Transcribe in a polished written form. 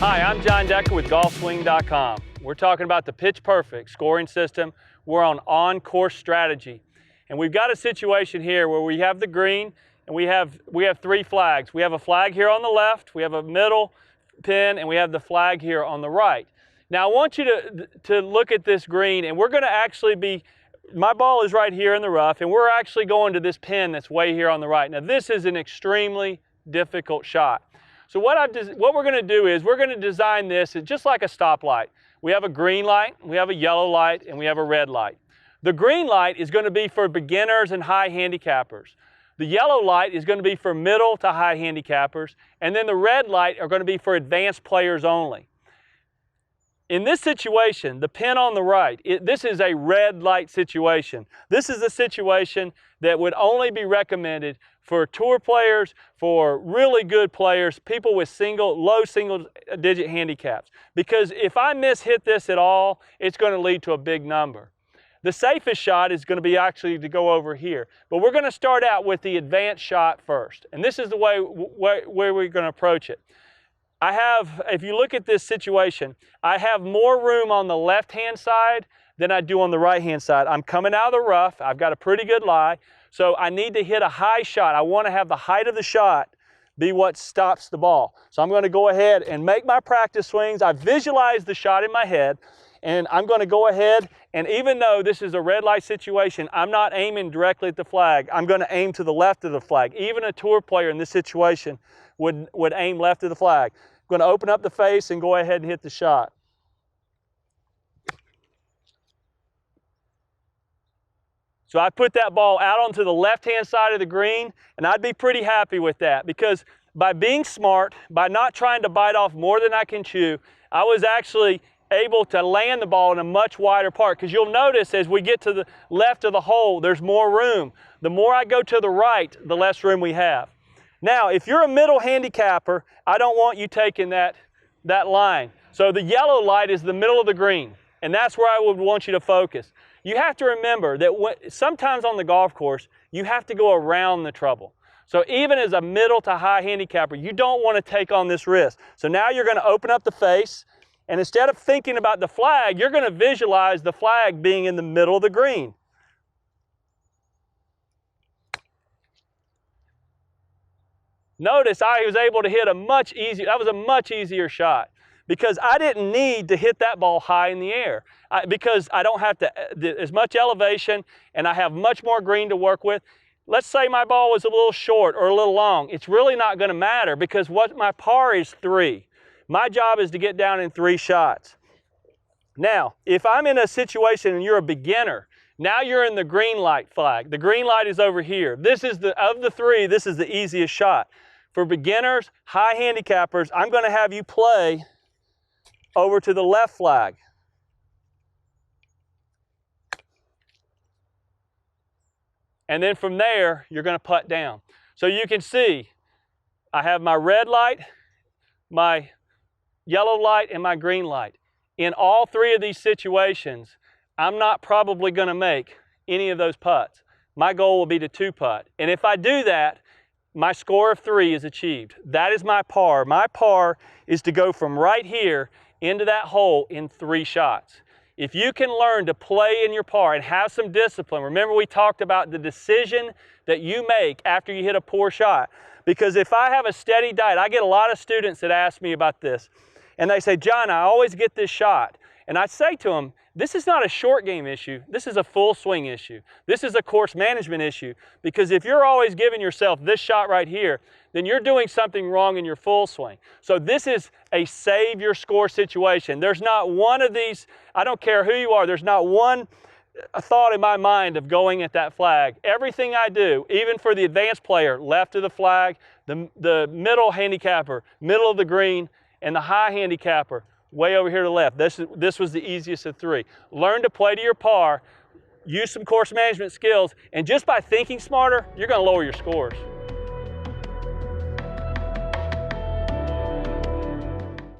Hi, I'm John Decker with GolfSwing.com. We're talking about the Pitch Perfect scoring system. We're on-course strategy. And we've got a situation here where we have the green and we have three flags. We have a flag here on the left, we have a middle pin, and we have the flag here on the right. Now I want you to look at this green, and we're going to actually be, my ball is right here in the rough, and we're actually going to this pin that's way here on the right. Now this is an extremely difficult shot. So what we're going to do is we're going to design this just like a stoplight. We have a green light, we have a yellow light, and we have a red light. The green light is going to be for beginners and high handicappers. The yellow light is going to be for middle to high handicappers, and then the red light are going to be for advanced players only. In this situation, the pin on the right, this is a red light situation. This is a situation that would only be recommended for tour players, for really good players, people with low single digit handicaps. Because if I hit this at all, it's going to lead to a big number. The safest shot is going to be actually to go over here. But we're going to start out with the advanced shot first. And this is the way where we're going to approach it. If you look at this situation, I have more room on the left-hand side than I do on the right-hand side. I'm coming out of the rough. I've got a pretty good lie. So I need to hit a high shot. I want to have the height of the shot be what stops the ball. So I'm going to go ahead and make my practice swings. I visualize the shot in my head, and I'm going to go ahead, and even though this is a red light situation, I'm not aiming directly at the flag. I'm going to aim to the left of the flag. Even a tour player in this situation would aim left of the flag. I'm going to open up the face and go ahead and hit the shot. So I put that ball out onto the left-hand side of the green, and I'd be pretty happy with that, because by being smart, by not trying to bite off more than I can chew, I was actually able to land the ball in a much wider part. Because you'll notice as we get to the left of the hole, there's more room. The more I go to the right, the less room we have. Now, if you're a middle handicapper, I don't want you taking that line. So the yellow light is the middle of the green, and that's where I would want you to focus. You have to remember that sometimes on the golf course, you have to go around the trouble. So even as a middle to high handicapper, you don't want to take on this risk. So now you're going to open up the face, and instead of thinking about the flag, you're going to visualize the flag being in the middle of the green. Notice I was able to hit that was a much easier shot, because I didn't need to hit that ball high in the air, because I don't have as much elevation, and I have much more green to work with. Let's say my ball was a little short or a little long. It's really not going to matter, because my par is 3. My job is to get down in 3 shots. Now, if I'm in a situation and you're a beginner, now you're in the green light flag. The green light is over here. Of the 3, this is the easiest shot. For beginners, high handicappers, I'm going to have you play over to the left flag. And then from there, you're going to putt down. So you can see, I have my red light, my yellow light, and my green light. In all 3 of these situations, I'm not probably going to make any of those putts. My goal will be to 2-putt. And if I do that, my score of 3 is achieved. That is my par. My par is to go from right here into that hole in 3 shots. If you can learn to play in your par and have some discipline, remember we talked about the decision that you make after you hit a poor shot. Because if I have a steady diet, I get a lot of students that ask me about this. And they say, John, I always get this shot. And I say to them, this is not a short game issue. This is a full swing issue. This is a course management issue. Because if you're always giving yourself this shot right here, then you're doing something wrong in your full swing. So this is a save your score situation. There's not one of these, I don't care who you are, there's not one thought in my mind of going at that flag. Everything I do, even for the advanced player, left of the flag, the middle handicapper, middle of the green, and the high handicapper, way over here to the left. This was the easiest of 3. Learn to play to your par, use some course management skills, and just by thinking smarter, you're going to lower your scores.